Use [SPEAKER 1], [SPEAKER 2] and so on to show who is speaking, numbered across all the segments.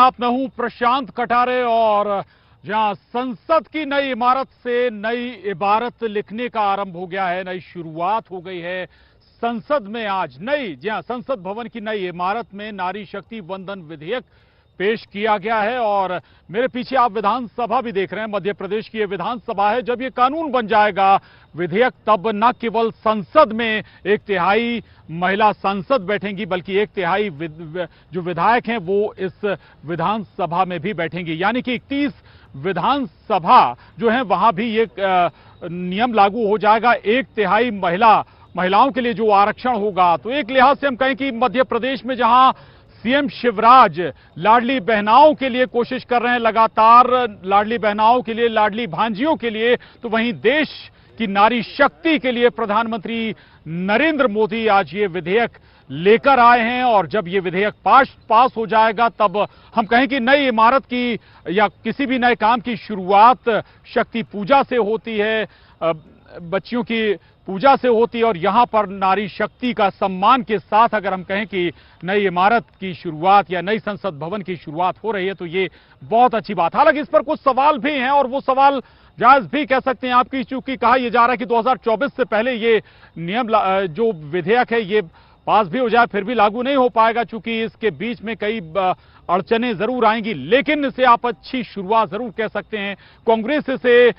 [SPEAKER 1] साथ मैं हूं प्रशांत कटारे और जहां संसद की नई इमारत से नई इबारत लिखने का आरंभ हो गया है, नई शुरुआत हो गई है। संसद में आज संसद भवन की नई इमारत में नारी शक्ति वंदन विधेयक पेश किया गया है और मेरे पीछे आप विधानसभा भी देख रहे हैं। मध्य प्रदेश की ये विधानसभा है। जब ये कानून बन जाएगा विधेयक, तब न केवल संसद में 1/3 महिला सांसद बैठेंगी बल्कि 1/3 जो विधायक हैं वो इस विधानसभा में भी बैठेंगी, यानी कि 31 विधानसभा जो है वहां भी ये नियम लागू हो जाएगा। 1/3 महिलाओं के लिए जो आरक्षण होगा, तो एक लिहाज से हम कहें कि मध्य प्रदेश में जहां सीएम शिवराज लाडली बहनाओं के लिए कोशिश कर रहे हैं, लगातार लाडली बहनाओं के लिए, लाडली भांजियों के लिए, तो वहीं देश की नारी शक्ति के लिए प्रधानमंत्री नरेंद्र मोदी आज ये विधेयक लेकर आए हैं। और जब ये विधेयक पास हो जाएगा, तब हम कहें कि नई इमारत की या किसी भी नए काम की शुरुआत शक्ति पूजा से होती है, बच्चियों की पूजा से होती है और यहां पर नारी शक्ति का सम्मान के साथ अगर हम कहें कि नई इमारत की शुरुआत या नई संसद भवन की शुरुआत हो रही है, तो ये बहुत अच्छी बात। हालांकि इस पर कुछ सवाल भी हैं और वो सवाल जायज भी कह सकते हैं आपकी, चूंकि कहा यह जा रहा है कि 2024 से पहले ये नियम जो विधेयक है ये पास भी हो जाए फिर भी लागू नहीं हो पाएगा, चूंकि इसके बीच में कई अड़चने जरूर आएंगी। लेकिन इसे आप अच्छी शुरुआत जरूर कह सकते हैं। कांग्रेस इसे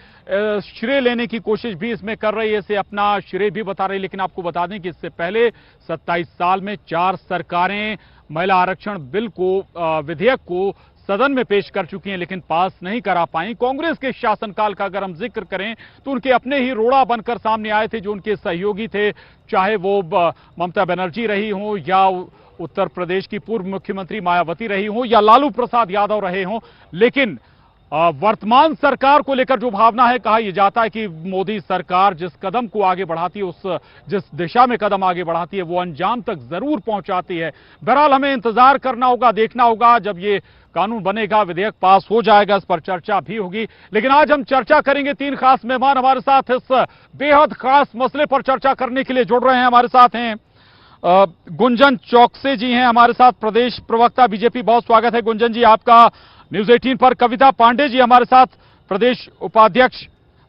[SPEAKER 1] श्रेय लेने की कोशिश भी इसमें कर रही है, इसे अपना श्रेय भी बता रही है। लेकिन आपको बता दें कि इससे पहले 27 साल में 4 सरकारें महिला आरक्षण बिल को, विधेयक को सदन में पेश कर चुकी हैं, लेकिन पास नहीं करा पाई। कांग्रेस के शासनकाल का अगर हम जिक्र करें तो उनके अपने ही रोड़ा बनकर सामने आए थे जो उनके सहयोगी थे, चाहे वो ममता बनर्जी रही हो या उत्तर प्रदेश की पूर्व मुख्यमंत्री मायावती रही हो या लालू प्रसाद यादव रहे हों। लेकिन वर्तमान सरकार को लेकर जो भावना है, कहा यह जाता है कि मोदी सरकार जिस कदम को आगे बढ़ाती है, जिस दिशा में कदम आगे बढ़ाती है, वो अंजाम तक जरूर पहुंचाती है। बहरहाल हमें इंतजार करना होगा, देखना होगा। जब ये कानून बनेगा, विधेयक पास हो जाएगा, इस पर चर्चा भी होगी। लेकिन आज हम चर्चा करेंगे। 3 खास मेहमान हमारे साथ इस बेहद खास मसले पर चर्चा करने के लिए जुड़ रहे हैं। हमारे साथ हैं गुंजन चौकसे जी हैं हमारे साथ, प्रदेश प्रवक्ता बीजेपी। बहुत स्वागत है गुंजन जी आपका न्यूज 18 पर। कविता पांडे जी हमारे साथ, प्रदेश उपाध्यक्ष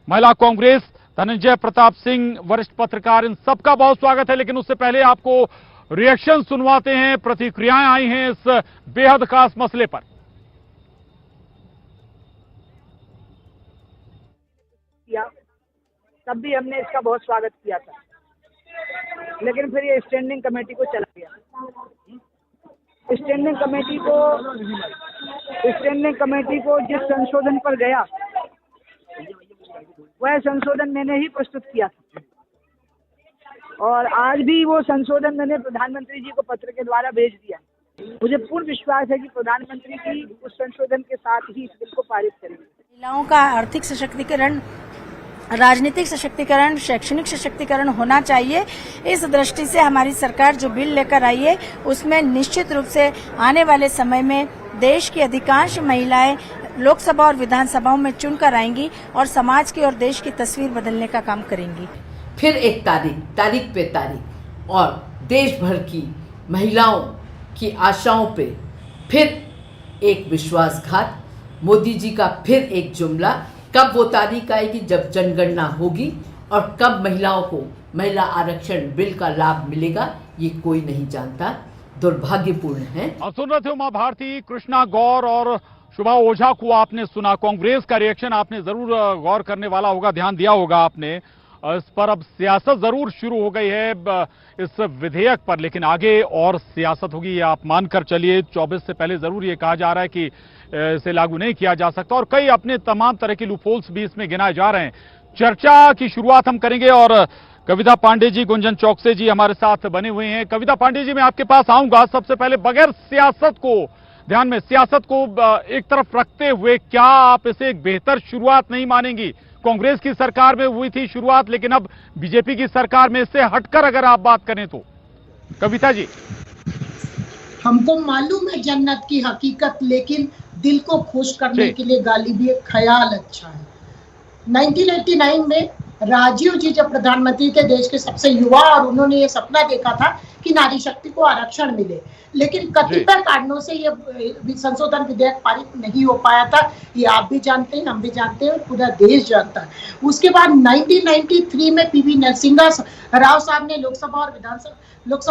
[SPEAKER 1] महिला कांग्रेस। धनंजय प्रताप सिंह वरिष्ठ पत्रकार, इन सबका बहुत स्वागत है। लेकिन उससे पहले आपको रिएक्शन सुनवाते हैं, प्रतिक्रियाएं आई हैं इस बेहद खास मसले पर।
[SPEAKER 2] तब भी हमने इसका बहुत स्वागत किया था, लेकिन फिर ये स्टैंडिंग कमेटी को चला गया। स्टैंडिंग कमेटी को जिस संशोधन पर गया वह संशोधन मैंने ही प्रस्तुत किया था और आज भी वो संशोधन मैंने प्रधानमंत्री जी को पत्र के द्वारा भेज दिया। मुझे पूर्ण विश्वास है कि प्रधानमंत्री जी उस संशोधन के साथ ही इस बिल को पारित करेंगे।
[SPEAKER 3] महिलाओं का आर्थिक सशक्तिकरण, राजनीतिक सशक्तिकरण, शैक्षणिक सशक्तिकरण होना चाहिए। इस दृष्टि से हमारी सरकार जो बिल लेकर आई है उसमें निश्चित रूप से आने वाले समय में देश की अधिकांश महिलाएं लोकसभा और विधानसभाओं में चुनकर आएंगी और समाज की और देश की तस्वीर बदलने का काम करेंगी।
[SPEAKER 4] फिर एक तारीख पे तारीख और देश भर की महिलाओं की आशाओं पे फिर एक विश्वासघात। मोदी जी का फिर एक जुमला। कब वो तारीख आएगी जब जनगणना होगी और कब महिलाओं को महिला आरक्षण बिल का लाभ मिलेगा, ये कोई नहीं जानता। दुर्भाग्यपूर्ण है।
[SPEAKER 1] सुन रहे थे उमा भारती, कृष्णा गौर और शुभा ओझा को आपने सुना। कांग्रेस का रिएक्शन आपने जरूर गौर करने वाला होगा, ध्यान दिया होगा आपने। इस पर अब सियासत जरूर शुरू हो गई है इस विधेयक पर, लेकिन आगे और सियासत होगी, ये आप मानकर चलिए। 24 से पहले जरूर ये कहा जा रहा है कि इसे लागू नहीं किया जा सकता और कई अपने तमाम तरह के लूपहोल्स भी इसमें गिनाए जा रहे हैं। चर्चा की शुरुआत हम करेंगे और कविता पांडे जी, गुंजन चौकसे जी हमारे साथ बने हुए हैं। कविता पांडे जी, मैं आपके पास आऊंगा। सबसे पहले बगैर सियासत को ध्यान में, सियासत को एक तरफ रखते हुए, क्या आप इसे एक बेहतर शुरुआत नहीं मानेंगी? कांग्रेस की सरकार में हुई थी शुरुआत, लेकिन अब बीजेपी की सरकार में इससे हटकर अगर आप बात करें तो कविता जी।
[SPEAKER 5] हमको मालूम है जन्नत की हकीकत, लेकिन दिल को खुश करने के लिए गाली भी एक ख्याल अच्छा है। 1989 में राजीव जी जब प्रधानमंत्री थे देश के सबसे युवा, और उन्होंने ये सपना देखा था कि नारी शक्ति को आरक्षण मिले, लेकिन कतिपय कारणों से ये संशोधन विधेयक पारित नहीं हो पाया था। ये आप भी जानते हैं, हम भी जानते हैं, पूरा देश जानता है। उसके बाद 1993 में पीवी नरसिम्हा राव साहब ने लोकसभा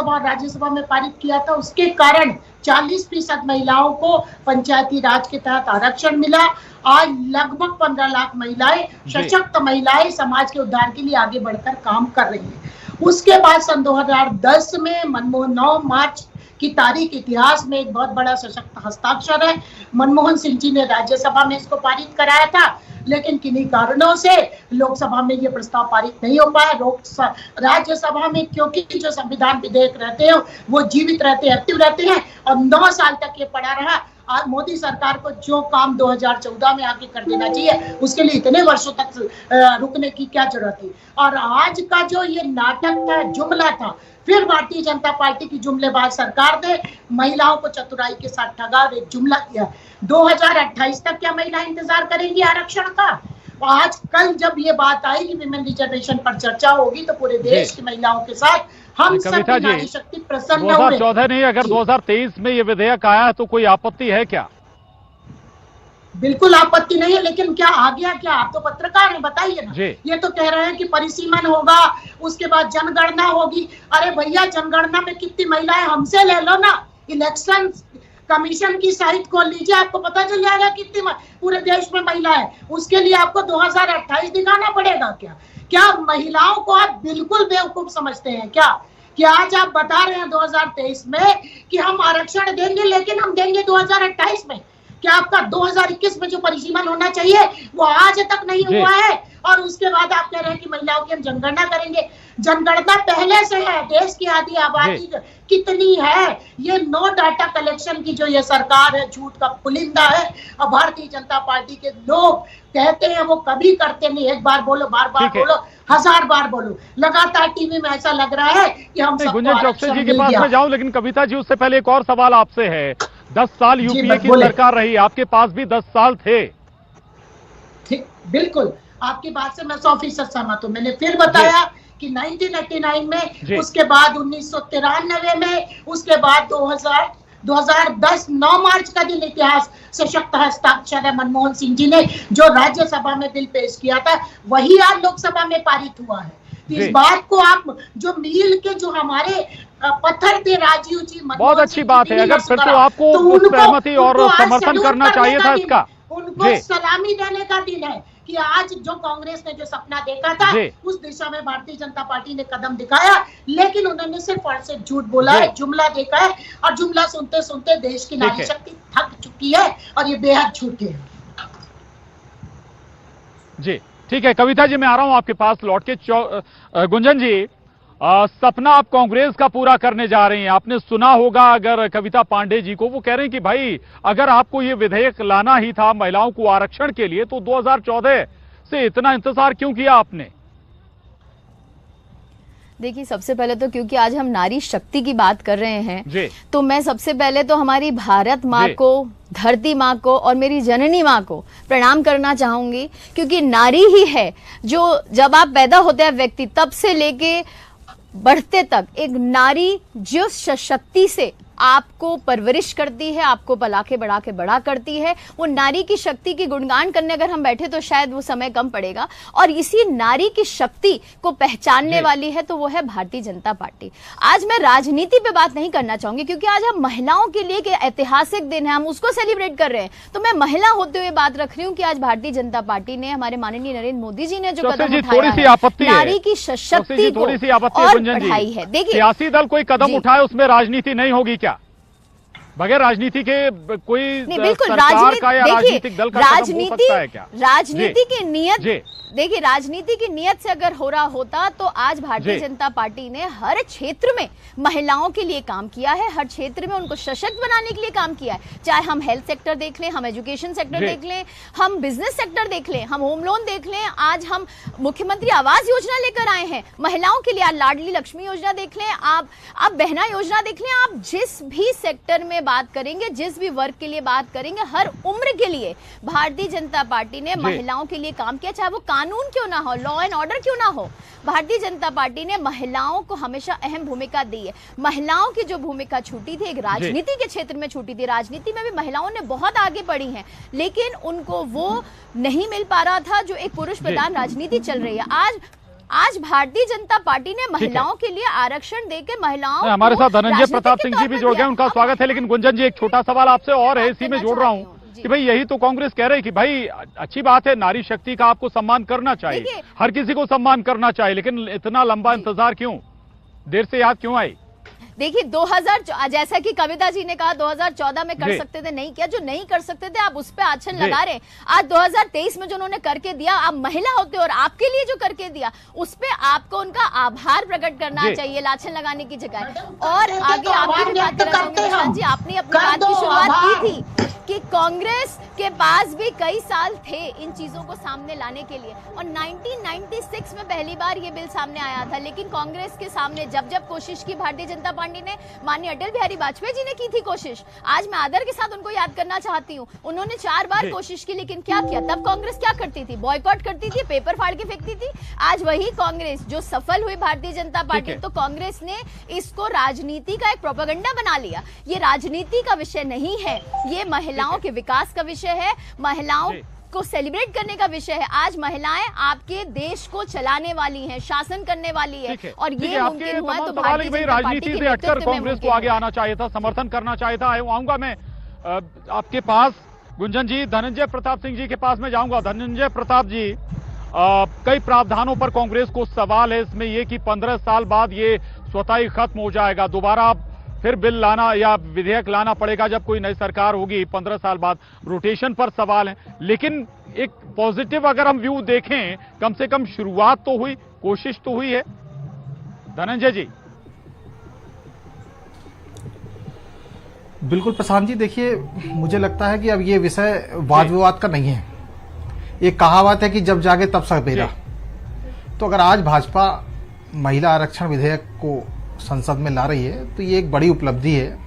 [SPEAKER 5] और राज्यसभा में पारित किया था। उसके कारण 40% महिलाओं को पंचायती राज के तहत आरक्षण मिला। आज लगभग 15 लाख महिलाएं, सशक्त महिलाएं समाज के उद्धार के लिए आगे बढ़कर काम कर रही हैं। उसके बाद सन 2010 में मनमोहन 9 मार्च की तारीख इतिहास में एक बहुत बड़ा सशक्त हस्ताक्षर है। मनमोहन सिंह जी ने राज्यसभा में इसको पारित कराया था, लेकिन किन्हीं कारणों से लोकसभा में ये प्रस्ताव पारित नहीं हो पाया। राज्यसभा में क्योंकि जो संविधान विधेयक रहते हैं वो जीवित रहते हैं, एक्टिव रहते हैं, और 9 साल तक ये पड़ा रहा। आज मोदी सरकार को जो काम 2014 में आके कर देना चाहिए, उसके लिए इतने वर्षों तक रुकने की क्या जरूरत थी। और आज का जो ये नाटक था, जुमला था, फिर भारतीय जनता पार्टी की जुमलेबाज सरकार ने महिलाओं को चतुराई के साथ ठगा और एक जुमला किया। 2028 तक क्या महिला इंतजार करेंगी आरक्षण का? आज कल जब ये बात आएगी विमेन रिजर्वेशन पर चर्चा होगी तो पूरे देश की महिलाओं के साथ हम सब नारी शक्ति प्रसन्न हुए।
[SPEAKER 1] 2014 नहीं, अगर 2023 में ये विधेयक आया है तो कोई आपत्ति है क्या?
[SPEAKER 5] बिल्कुल आपत्ति नहीं है, लेकिन क्या आ गया क्या? आप तो पत्रकार हैं, बताइए ना। ये तो कह रहे हैं कि परिसीमन होगा, उसके बाद जनगणना होगी। अरे भैया, जनगणना में कितनी महिलाएं, हमसे ले लो ना। इलेक्शन कमीशन की साइट खोल लीजिए, आपको पता चल जाएगा कितनी पूरे देश में महिला है। उसके लिए आपको 2028 दिखाना पड़ेगा क्या? क्या महिलाओं को आप बिल्कुल बेवकूफ समझते हैं क्या? कि आज आप बता रहे हैं 2023 में कि हम आरक्षण देंगे, लेकिन हम देंगे 2028 में। क्या आपका 2021 में जो परिसीमन होना चाहिए वो आज तक नहीं हुआ है? और उसके बाद आप कह रहे हैं कि महिलाओं की हम जनगणना करेंगे। जनगणना पहले से है, देश की आधी आबादी कितनी है, ये नो डाटा कलेक्शन की जो ये सरकार है, झूठ का पुलिंदा है। और भारतीय जनता पार्टी के लोग कहते हैं, वो कभी करते नहीं। एक बार बोलो, बार बार बोलो, 1000 बार बोलो, लगातार टीवी में ऐसा लग रहा है कि हम
[SPEAKER 1] गुंजन चौकसी जी के पास में जाऊं, लेकिन कविता जी उससे पहले एक और सवाल आपसे है। 10 साल यूपीए की सरकार रही, आपके पास भी 10 साल थे।
[SPEAKER 5] ठीक, बिल्कुल आपकी बात से मैं 100% सहमत हूं। मैंने फिर बताया कि 1989 में, उसके बाद 1993 में, उसके बाद 2010 9 मार्च का दिन इतिहास सशक्त हस्ताक्षर है मनमोहन सिंह जी ने जो राज्यसभा में बिल पेश किया था, वही आज लोकसभा में पारित हुआ है। इस बात को आप जो मील के जो हमारे पत्थर थे राजीव जी,
[SPEAKER 1] बहुत अच्छी बात है। अगर फिर तो आपको सहमति और समर्थन करना चाहिए था इसका।
[SPEAKER 5] उनको सलामी देने का दिन है कि आज जो कांग्रेस ने जो सपना देखा था उस दिशा में भारतीय जनता पार्टी ने कदम दिखाया, लेकिन उन्होंने सिर्फ और सिर्फ झूठ बोला है, जुमला देखा है, और जुमला सुनते सुनते देश की नारी शक्ति थक चुकी है और ये बेहद झूठे है।
[SPEAKER 1] जी ठीक है, कविता जी मैं आ रहा हूं आपके पास लौट के। गुंजन जी, सपना आप कांग्रेस का पूरा करने जा रही हैं। आपने सुना होगा अगर कविता पांडे जी को, वो कह रहे हैं कि भाई अगर आपको ये विधेयक लाना ही था महिलाओं को आरक्षण के लिए तो 2014 से इतना इंतजार क्यों किया आपने?
[SPEAKER 6] देखिए, सबसे पहले तो क्योंकि आज हम नारी शक्ति की बात कर रहे हैं, तो मैं सबसे पहले तो हमारी भारत माँ को, धरती माँ को और मेरी जननी माँ को प्रणाम करना चाहूंगी, क्योंकि नारी ही है जो जब आप पैदा होते हैं व्यक्ति तब से लेके बढ़ते तक एक नारी जो शक्ति से आपको परवरिश करती है, आपको पला के बढ़ा के बड़ा करती है। वो नारी की शक्ति की गुणगान करने अगर हम बैठे तो शायद वो समय कम पड़ेगा, और इसी नारी की शक्ति को पहचानने वाली है तो वो है भारतीय जनता पार्टी। आज मैं राजनीति पे बात नहीं करना चाहूंगी, क्योंकि आज हम महिलाओं के लिए एक ऐतिहासिक दिन है, हम उसको सेलिब्रेट कर रहे हैं। तो मैं महिला होते हुए बात रख रही हूँ कि आज भारतीय जनता पार्टी ने, हमारे माननीय नरेंद्र मोदी जी ने जो कदम उठाया है, नारी की शक्ति को और बढ़ाई है। देखिए,
[SPEAKER 1] सियासी दल कोई कदम उठाए उसमें राजनीति नहीं होगी क्या? बगैर राजनीति के कोई सरकार का या राजनीतिक दल का कदम हो सकता है क्या?
[SPEAKER 6] राजनीति की नियत, देखिए राजनीति की नियत से अगर हो रहा होता तो आज भारतीय जनता पार्टी ने हर क्षेत्र में महिलाओं के लिए काम किया है, हर क्षेत्र में उनको सशक्त बनाने के लिए काम किया है। चाहे हम हेल्थ सेक्टर देख लें, हम एजुकेशन सेक्टर देख लें, हम बिजनेस सेक्टर देख लें, हम होम लोन देख लें, आज हम मुख्यमंत्री आवास योजना लेकर आए हैं महिलाओं के लिए, लाडली लक्ष्मी योजना देख लें, आप बहना योजना देख लें। आप जिस भी सेक्टर में में बात करेंगे, जिस भी वर्ग के लिए बात करेंगे, हर उम्र के लिए भारतीय जनता पार्टी ने महिलाओं के लिए काम किया, चाहे वो कानून क्यों ना हो, लॉ एंड ऑर्डर क्यों ना हो। भारतीय जनता पार्टी ने महिलाओं को हमेशा अहम भूमिका दी है। महिलाओं की जो भूमिका छूटी थी, एक राजनीति के क्षेत्र में छूटी थी, राजनीति में भी महिलाओं ने बहुत आगे बढ़ी हैं, लेकिन उनको वो नहीं मिल पा रहा था जो एक पुरुष प्रधान राजनीति चल रही है। आज भारतीय जनता पार्टी ने महिलाओं के लिए आरक्षण देकर महिलाओं,
[SPEAKER 1] हमारे साथ धनंजय प्रताप सिंह जी भी जुड़ गए, उनका स्वागत है। लेकिन गुंजन जी, एक छोटा सवाल आपसे और है, इसी में जोड़ रहा हूँ कि भाई यही तो कांग्रेस कह रही कि भाई अच्छी बात है, नारी शक्ति का आपको सम्मान करना चाहिए, हर किसी को सम्मान करना चाहिए, लेकिन इतना लंबा इंतजार क्यों, देर से याद क्यों आई?
[SPEAKER 6] देखिए 2000, जैसा कि कविता जी ने कहा 2014 में कर सकते थे, नहीं किया, जो नहीं कर सकते थे आप उस पे आछन लगा रहे। आज 2023 में जो उन्होंने करके दिया, आप महिला होते और आपके लिए जो करके दिया, उस पे आपको उनका आभार प्रकट करना चाहिए लाछन लगाने की जगह। और आगे आपकी भी बात करना चाहूंगी जी, आपने अपनी बात की शुरुआत की थी कि कांग्रेस के पास भी कई साल थे इन चीजों को सामने लाने के लिए, और 1996 में पहली बार ये बिल सामने आया था, लेकिन कांग्रेस के सामने जब कोशिश की भारतीय जनता पार्टी ने, माननीय अटल बिहारी वाजपेयी जी ने की थी कोशिश, आज मैं आदर के साथ उनको याद करना चाहती हूँ, उन्होंने 4 बार कोशिश की, लेकिन क्या किया? तब कांग्रेस क्या करती थी? बॉयकॉट करती थी, पेपर फाड़ के फेंकती थी। आज वही कांग्रेस जो सफल हुई भारतीय जनता पार्टी, तो कांग्रेस ने इसको राजनीति का एक प्रोपेगेंडा बना लिया। ये राजनीति का विषय नहीं है, ये महिलाओं के विकास का विषय है, महिलाओं को सेलिब्रेट करने का विषय है। आज महिलाएं आपके देश को चलाने वाली हैं, शासन करने वाली है, और ये मुमकिन हुआ तो भारतीय जनता पार्टी
[SPEAKER 1] से हटकर कांग्रेस को आगे आना चाहिए था, समर्थन करना चाहिए था। आऊंगा मैं आपके पास गुंजन जी, धनंजय प्रताप सिंह जी के पास में जाऊंगा। धनंजय प्रताप जी, कई प्रावधानों पर कांग्रेस को सवाल है, इसमें ये कि 15 साल बाद ये स्वतः ही खत्म हो जाएगा, दोबारा फिर बिल लाना या विधेयक लाना पड़ेगा जब कोई नई सरकार होगी 15 साल बाद। रोटेशन पर सवाल है, लेकिन एक पॉजिटिव अगर हम व्यू देखें, कम से कम शुरुआत तो हुई, कोशिश तो हुई है। धनंजय जी।
[SPEAKER 7] बिल्कुल प्रशांत जी, देखिए मुझे लगता है कि अब ये विषय वाद विवाद का नहीं है। एक कहावत है कि जब जागे तब सवेरा। तो अगर आज भाजपा महिला आरक्षण विधेयक को संसद में ला रही है तो ये एक बड़ी उपलब्धि है।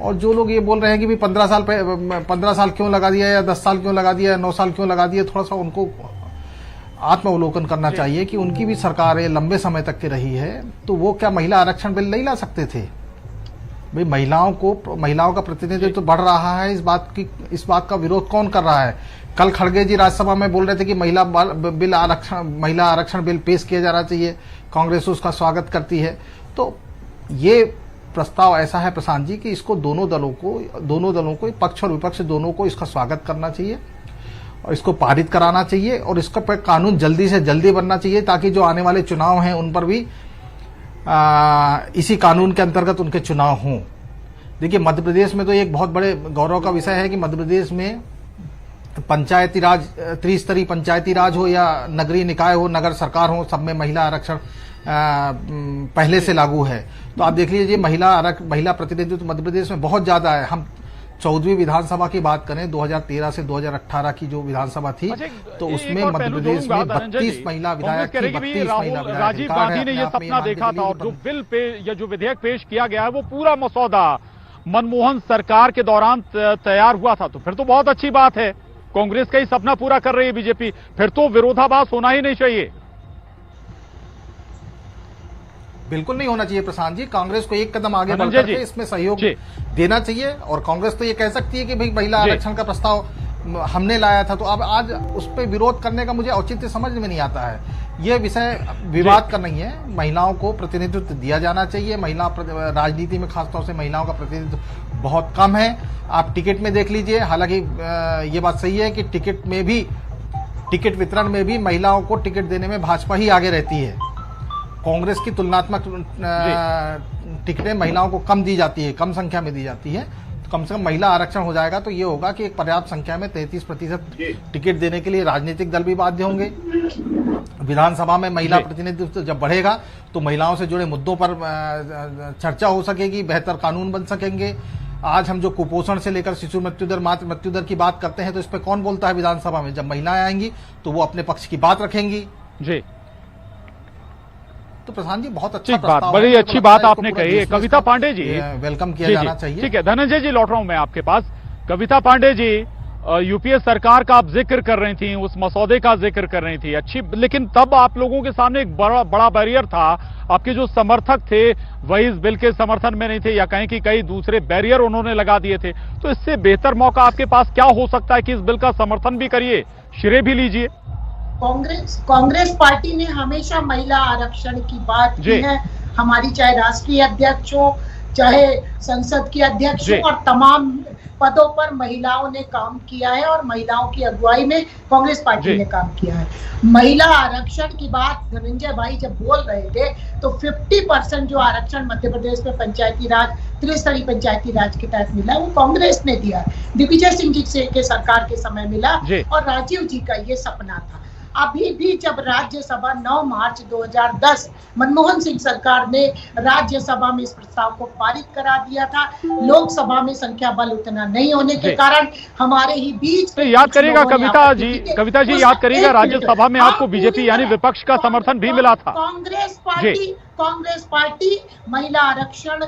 [SPEAKER 7] और जो लोग ये बोल रहे हैं कि भी 15 साल क्यों लगा दिया, या 10 साल क्यों लगा दिया, या 9 साल क्यों लगा दिया, थोड़ा सा उनको आत्मावलोकन करना चाहिए कि उनकी भी सरकार लंबे समय तक की रही है, तो वो क्या महिला आरक्षण बिल नहीं ला सकते थे? भाई महिलाओं का प्रतिनिधित्व तो बढ़ रहा है, इस बात का विरोध कौन कर रहा है? कल खड़गे जी राज्यसभा में बोल रहे थे कि महिला आरक्षण बिल पेश किया जाना चाहिए, कांग्रेस उसका स्वागत करती है। तो ये प्रस्ताव ऐसा है प्रशांत जी कि इसको दोनों दलों को पक्ष और विपक्ष दोनों को इसका स्वागत करना चाहिए और इसको पारित कराना चाहिए, और इसका पर कानून जल्दी से जल्दी बनना चाहिए, ताकि जो आने वाले चुनाव हैं उन पर भी इसी कानून के अंतर्गत उनके चुनाव हों। देखिए मध्य प्रदेश में तो एक बहुत बड़े गौरव का विषय है कि मध्य प्रदेश में पंचायती राज, त्रिस्तरीय पंचायती राज हो या नगरीय निकाय हो, नगर सरकार हो, सब में महिला आरक्षण पहले से लागू है। तो आप देख लीजिए महिला प्रतिनिधित्व मध्य प्रदेश में बहुत ज्यादा है। हम 14वीं विधानसभा की बात करें, 2013 से 2018 की जो विधानसभा थी, तो उसमें मध्य प्रदेश में 32 महिला विधायक थी, 32 महिला विधायक।
[SPEAKER 1] राजीव गांधी ने ये सपना देखा था, और जो बिल पे या जो विधेयक पेश किया गया है वो पूरा मसौदा मनमोहन सरकार के दौरान तैयार हुआ था। तो फिर तो बहुत अच्छी बात है, कांग्रेस का ही सपना पूरा कर रही है बीजेपी, फिर तो विरोधाभास होना ही नहीं चाहिए।
[SPEAKER 7] बिल्कुल नहीं होना चाहिए प्रशांत जी, कांग्रेस को एक कदम आगे बढ़कर के इसमें सहयोग देना चाहिए। और कांग्रेस तो ये कह सकती है कि भाई महिला आरक्षण का प्रस्ताव हमने लाया था, तो अब आज उस पर विरोध करने का मुझे औचित्य समझ में नहीं आता है। ये विषय विवाद का नहीं है, महिलाओं को प्रतिनिधित्व दिया जाना चाहिए। राजनीति में खासतौर से महिलाओं का प्रतिनिधित्व बहुत कम है। आप टिकट में देख लीजिए, हालांकि ये बात सही है कि टिकट वितरण में भी महिलाओं को टिकट देने में भाजपा ही आगे रहती है। कांग्रेस की तुलनात्मक टिकटें महिलाओं को कम दी जाती है, कम संख्या में दी जाती है। तो कम से कम महिला आरक्षण हो जाएगा तो ये होगा कि एक पर्याप्त संख्या में 33% टिकट देने के लिए राजनीतिक दल भी बाध्य होंगे। विधानसभा में महिला प्रतिनिधित्व जब बढ़ेगा तो महिलाओं से जुड़े मुद्दों पर चर्चा हो सकेगी, बेहतर कानून बन सकेंगे। आज हम जो कुपोषण से लेकर शिशु मृत्यु दर, मातृ मृत्यु दर की बात करते हैं, तो इस पर कौन बोलता है विधानसभा में? जब महिलाएं आएंगी तो वो अपने पक्ष की बात रखेंगी।
[SPEAKER 1] जी
[SPEAKER 7] तो प्रशांत जी बहुत अच्छा
[SPEAKER 1] बात, बड़ी अच्छी बात आपने कही। कविता पांडे जी,
[SPEAKER 7] वेलकम किया जाना चाहिए।
[SPEAKER 1] ठीक है धनंजय जी, लौट रहा हूं मैं आपके पास। कविता पांडे जी, यूपीए सरकार का आप जिक्र कर रही थी, उस मसौदे का जिक्र कर रही थी, अच्छी, लेकिन तब आप लोगों के सामने एक बड़ा बैरियर था। आपके जो समर्थक थे वही इस बिल के समर्थन में नहीं थे, या कहीं कि कई दूसरे बैरियर उन्होंने लगा दिए थे। तो इससे बेहतर मौका आपके पास क्या हो सकता है कि इस बिल का समर्थन भी करिए, श्रेय भी लीजिए।
[SPEAKER 5] कांग्रेस पार्टी ने हमेशा महिला आरक्षण की बात की है। हमारी चाहे राष्ट्रीय अध्यक्ष हो, चाहे संसद की अध्यक्ष हो, और तमाम पदों पर महिलाओं ने काम किया है और महिलाओं की अगुवाई में कांग्रेस पार्टी ने काम किया है। महिला आरक्षण की बात धनंजय भाई जब बोल रहे थे तो 50% जो आरक्षण मध्य प्रदेश में पंचायती राज, त्रिस्तरीय पंचायती राज के तहत मिला है वो कांग्रेस ने दिया है। दिग्विजय सिंह जी के सरकार के समय मिला और राजीव जी का ये सपना था। अभी भी जब राज्यसभा 9 मार्च 2010 मनमोहन सिंह सरकार ने राज्यसभा में इस प्रस्ताव को पारित करा दिया था, लोकसभा में संख्या बल उतना नहीं होने के कारण हमारे ही बीच
[SPEAKER 1] तो याद करिएगा कविता जी याद करिएगा राज्यसभा में आपको बीजेपी यानी विपक्ष का समर्थन भी मिला था।
[SPEAKER 5] कांग्रेस पार्टी महिला आरक्षण,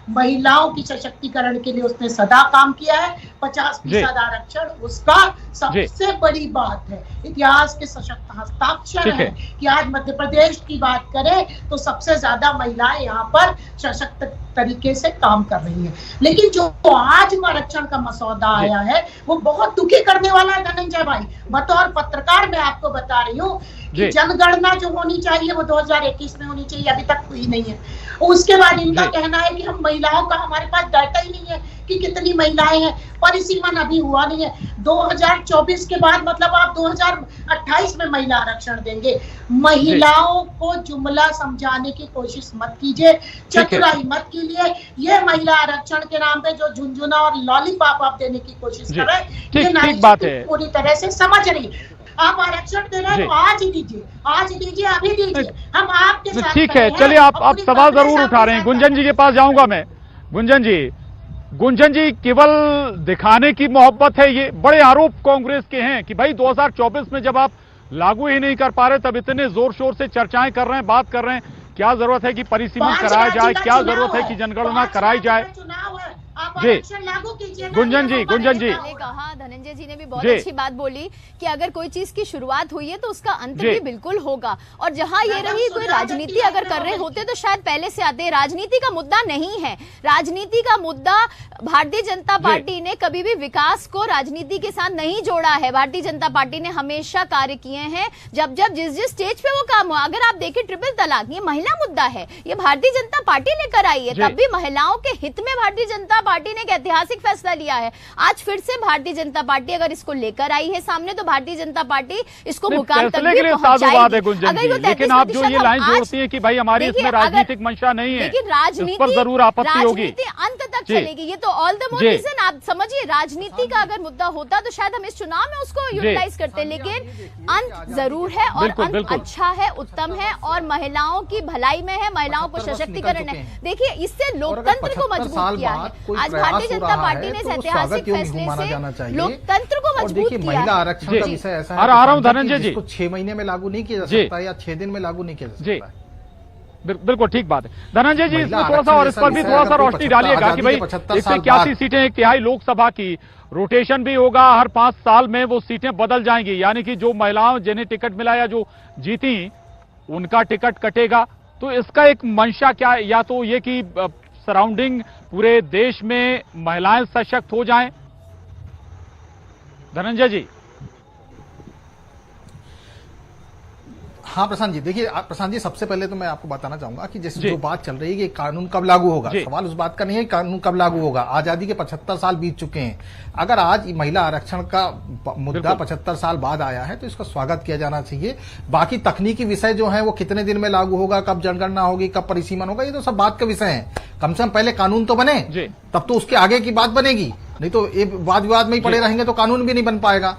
[SPEAKER 5] महिलाओं की सशक्तिकरण के लिए उसने सदा काम किया है। 50% आरक्षण उसका सबसे बड़ी बात है, इतिहास के सशक्त हस्ताक्षर है कि आज मध्य प्रदेश की बात करें तो सबसे ज्यादा महिलाएं यहाँ पर सशक्त तरीके से काम कर रही हैं। लेकिन जो आज आरक्षण का मसौदा आया है वो बहुत दुखी करने वाला है धनंजय भाई। बतौर पत्रकार मैं आपको बता रही हूँ कि जनगणना जो होनी चाहिए वो 2021 में होनी चाहिए, अभी तक हुई नहीं है। उसके बाद इनका कहना है कि हम महिलाओं का, हमारे पास डाटा ही नहीं है कि कितनी महिलाएं हैं, परिसीमन अभी हुआ नहीं है। 2024 के बाद मतलब आप 2028 में महिला आरक्षण देंगे। महिलाओं को जुमला समझाने की कोशिश मत कीजिए, चतुराई मत कीजिए। ये महिला आरक्षण के नाम पे जो झुनझुना और लॉलीपॉप आप देने की कोशिश कर रहे हैं, ये नारी पूरी तरह से समझ रही। आप आरक्षण दे रहे हैं तो आज ही दीजिए, आज दीजिए, अभी दीजिए, हम आपके साथ।
[SPEAKER 1] ठीक है, चलिए आप सवाल जरूर उठा रहे हैं। गुंजन जी के पास जाऊंगा मैं। गुंजन जी केवल दिखाने की मोहब्बत है, ये बड़े आरोप कांग्रेस के हैं कि भाई 2024 में जब आप लागू ही नहीं कर पा रहे तब इतने जोर शोर से चर्चाएं कर रहे हैं, बात कर रहे हैं। क्या जरूरत है कि परिसीमन कराया जाए, क्या जरूरत है कि जनगणना कराई जाए? जी गुंजन जी
[SPEAKER 6] ने कहा, धनंजय जी ने भी बहुत अच्छी बात बोली कि अगर कोई चीज की शुरुआत हुई है तो उसका अंत भी बिल्कुल होगा। और जहां ये रही कोई राजनीति अगर कर रहे होते तो शायद पहले से आते। राजनीति का मुद्दा नहीं है, राजनीति का मुद्दा भारतीय जनता पार्टी ने कभी भी विकास को राजनीति के साथ नहीं जोड़ा है। भारतीय जनता पार्टी ने हमेशा कार्य किए हैं जब जिस स्टेज पे वो काम हुआ। अगर आप देखें ट्रिपल तलाक ये महिला मुद्दा है, ये भारतीय जनता पार्टी लेकर आई है, तब भी महिलाओं के हित में भारतीय जनता पार्टी ने एक ऐतिहासिक फैसला लिया है। आज फिर से भारतीय जनता पार्टी अगर इसको लेकर आई है सामने तो भारतीय जनता पार्टी इसको मुकाम तक भी पहुंचाएगी।
[SPEAKER 1] लेकिन आप जो ये लाइन जोड़ती है कि भाई हमारी इसमें राजनीतिक मंशा नहीं है,
[SPEAKER 6] लेकिन राजनीति
[SPEAKER 1] जरूर आपत्ति होगी,
[SPEAKER 6] अंत तक चलेगी। ये तो ऑल द मोर रीजन आप समझिए, राजनीति का अगर मुद्दा होता तो शायद हम इस चुनाव में उसको यूटिलाइज करते, लेकिन अंत जरूर है और अंत अच्छा है, उत्तम है और महिलाओं की भलाई में है, महिलाओं को सशक्तिकरण है। देखिए इससे लोकतंत्र को मजबूत किया है। आज भारतीय जनता पार्टी ने इस ऐतिहासिक फैसले से लोकतंत्र को मजबूत किया।
[SPEAKER 7] महिला आरक्षण का विषय ऐसा है,
[SPEAKER 1] आ रहा हूं धनंजय जी,
[SPEAKER 7] 6 महीने में लागू नहीं किया जा सकता या 6 दिन में लागू नहीं किया जा सकता है।
[SPEAKER 1] बिल्कुल ठीक बात है धनंजय जी, इसमें थोड़ा सा और इस पर भी थोड़ा सा रोशनी डालिएगा कि भाई 181 सीटें, 1/3 लोकसभा की, रोटेशन भी होगा, हर 5 साल में वो सीटें बदल जाएंगी, यानी कि जो महिलाओं जिन्हें टिकट मिला या जो जीती उनका टिकट कटेगा। तो इसका एक मंशा क्या है? या तो ये कि सराउंडिंग पूरे देश में महिलाएं सशक्त हो जाएं। धनंजय जी।
[SPEAKER 7] हाँ प्रशांत जी, देखिए प्रशांत जी, सबसे पहले तो मैं आपको बताना चाहूंगा कि जैसे जो बात चल रही है कि कानून कब लागू होगा, सवाल उस बात का नहीं है कानून कब लागू होगा। आजादी के 75 साल बीत चुके हैं। अगर आज महिला आरक्षण का मुद्दा 75 साल बाद आया है तो इसका स्वागत किया जाना चाहिए। बाकी तकनीकी विषय जो है वो कितने दिन में लागू होगा, कब जनगणना होगी, कब परिसीमन होगा, ये तो सब बात का विषय है। कम से कम पहले कानून तो बने, तब तो उसके आगे की बात बनेगी, नहीं तो ये वाद विवाद में ही पड़े रहेंगे तो कानून भी नहीं बन पाएगा।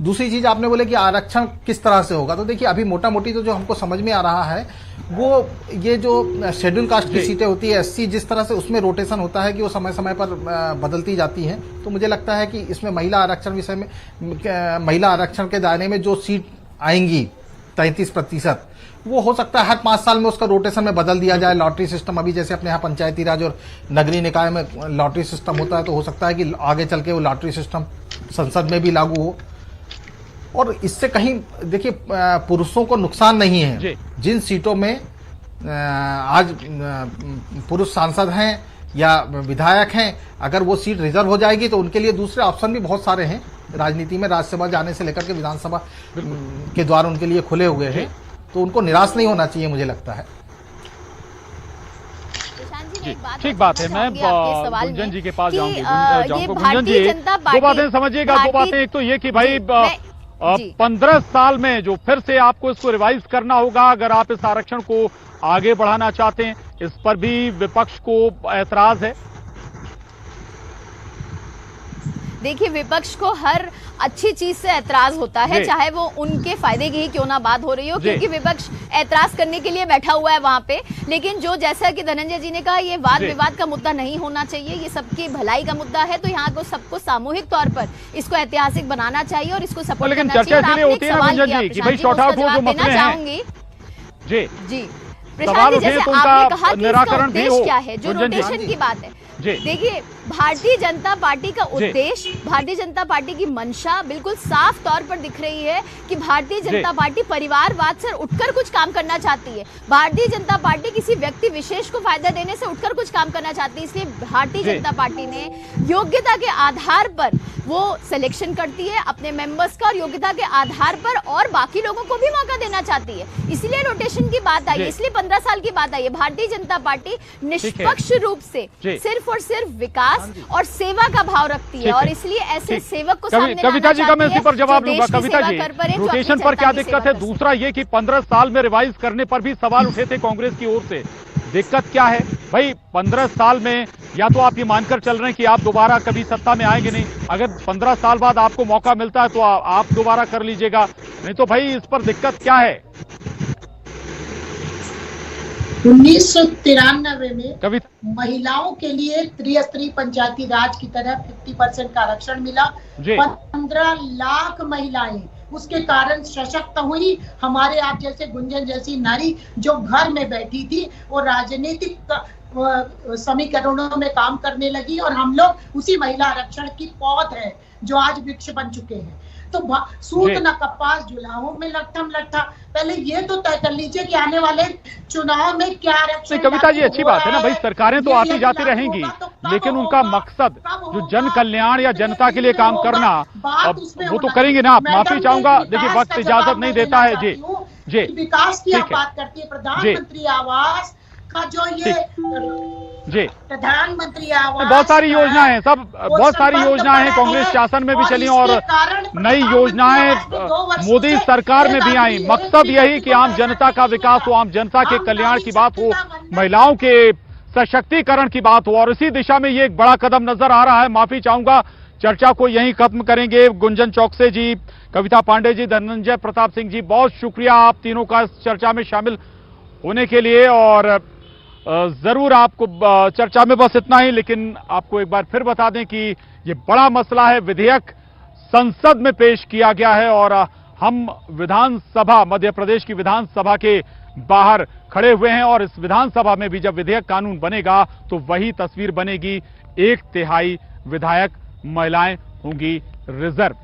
[SPEAKER 7] दूसरी चीज आपने बोले कि आरक्षण किस तरह से होगा, तो देखिए अभी मोटा मोटी तो जो हमको समझ में आ रहा है वो ये जो शेड्यूल कास्ट की सीटें होती है एससी, जिस तरह से उसमें रोटेशन होता है कि वो समय समय पर बदलती जाती हैं, तो मुझे लगता है कि इसमें महिला आरक्षण विषय में, महिला आरक्षण के दायरे में जो सीट आएंगी 33%, वो हो सकता है हर 5 साल में उसका रोटेशन में बदल दिया जाए। लॉटरी सिस्टम अभी जैसे अपने यहाँ पंचायती राज और नगरीय निकाय में लॉटरी सिस्टम होता है, तो हो सकता है कि आगे चल के वो लॉटरी सिस्टम संसद में भी लागू हो। और इससे कहीं देखिए पुरुषों को नुकसान नहीं है। जिन सीटों में आज पुरुष सांसद हैं या विधायक हैं, अगर वो सीट रिजर्व हो जाएगी तो उनके लिए दूसरे ऑप्शन भी बहुत सारे हैं राजनीति में। राज्यसभा जाने से लेकर के विधानसभा के द्वार उनके लिए खुले हुए हैं, तो उनको निराश नहीं होना चाहिए, मुझे लगता है।
[SPEAKER 1] ठीक बात है। मैं गुंजन जी के पास जाऊंगी। गुंजन जी, दो बातें समझिएगा। दो बातें, एक तो ये कि भाई 15 साल में जो फिर से आपको इसको रिवाइज करना होगा अगर आप इस आरक्षण को आगे बढ़ाना चाहते हैं, इस पर भी विपक्ष को ऐतराज है।
[SPEAKER 6] देखिए, विपक्ष को हर अच्छी चीज से ऐतराज होता है, चाहे वो उनके फायदे की ही क्यों ना बात हो रही हो, क्योंकि विपक्ष ऐतराज करने के लिए बैठा हुआ है वहां पे। लेकिन जो जैसा कि धनंजय जी ने कहा, ये वाद विवाद का मुद्दा नहीं होना चाहिए, ये सबकी भलाई का मुद्दा है। तो यहाँ को सबको सामूहिक तौर पर इसको ऐतिहासिक बनाना चाहिए और इसको सपोर्ट करना चाहिए। चाहूंगी जी प्रशांत जी, जैसे आपने कहा कि इसका उद्देश्य क्या है, जो रोटेशन की बात है। देखिए, भारतीय जनता पार्टी का उद्देश्य, भारतीय जनता पार्टी की मंशा बिल्कुल साफ तौर पर दिख रही है कि भारतीय जनता पार्टी परिवारवाद से उठकर कुछ काम करना चाहती है। भारतीय जनता पार्टी किसी व्यक्ति विशेष को फायदा देने से उठकर कुछ काम करना चाहती है। इसलिए भारतीय जनता पार्टी ने योग्यता के आधार पर वो सिलेक्शन करती है अपने मेंबर्स का, और योग्यता के आधार पर और बाकी लोगों को भी मौका देना चाहती है। इसलिए रोटेशन की बात आई है, इसलिए 15 साल की बात आई है। भारतीय जनता पार्टी निष्पक्ष रूप से सिर्फ और सिर्फ विकास और सेवा का भाव रखती है, और इसलिए ऐसे सेवक को सामने
[SPEAKER 1] कविता जी का मैं इसी पर जवाब लूंगा। कविता जी, रोटेशन पर क्या दिक्कत है? दूसरा ये कि 15 साल में रिवाइज करने पर भी सवाल उठे थे कांग्रेस की ओर से। दिक्कत क्या है भाई? 15 साल में या तो आप ये मानकर चल रहे हैं कि आप दोबारा कभी सत्ता में आएंगे नहीं, अगर 15 साल बाद आपको मौका मिलता है तो आप दोबारा कर लीजिएगा, नहीं तो भाई इस पर दिक्कत क्या है?
[SPEAKER 5] 1993 में महिलाओं के लिए त्रिस्तरीय पंचायती राज की तरह 50% का आरक्षण मिला। 15 लाख महिलाएं उसके कारण सशक्त हुई। हमारे आप जैसे गुंजन जैसी नारी जो घर में बैठी थी वो राजनीतिक समीकरणों में काम करने लगी, और हम लोग उसी महिला आरक्षण की पौध है जो आज वृक्ष बन चुके हैं। तो सूत न कपास जुलाहों में लट्ठा। पहले ये तो तय कर लीजिए कि आने वाले चुनाव में क्या आरक्षण।
[SPEAKER 1] कविता जी, अच्छी बात है ना भाई, सरकारें तो आती जाती रहेंगी, लेकिन उनका मकसद जो जन कल्याण या जनता के लिए काम करना, वो तो करेंगे ना। आप माफी चाहूंगा, देखिए वक्त इजाजत नहीं देता है। जी,
[SPEAKER 5] विकास की बात करती है, प्रधानमंत्री आवास का जो ये प्रधानमंत्री आवास,
[SPEAKER 1] बहुत सारी योजनाएं, सब बहुत सारी योजनाएं हैं कांग्रेस शासन में भी चली और नई योजनाएं मोदी सरकार में भी आई। मकसद यही कि आम जनता का विकास हो, आम जनता के कल्याण की बात हो, महिलाओं के सशक्तिकरण की बात हो, और इसी दिशा में ये एक बड़ा कदम नजर आ रहा है। माफी चाहूंगा, चर्चा को यहीं खत्म करेंगे। गुंजन चौकसे जी, कविता पांडे जी, धनंजय प्रताप सिंह जी, बहुत शुक्रिया आप तीनों का इस चर्चा में शामिल होने के लिए। और जरूर आपको चर्चा में बस इतना ही, लेकिन आपको एक बार फिर बता दें कि ये बड़ा मसला है। विधेयक संसद में पेश किया गया है और हम विधानसभा, मध्य प्रदेश की विधानसभा के बाहर खड़े हुए हैं, और इस विधानसभा में भी जब विधेयक कानून बनेगा तो वही तस्वीर बनेगी, 1/3 विधायक महिलाएं होंगी रिजर्व।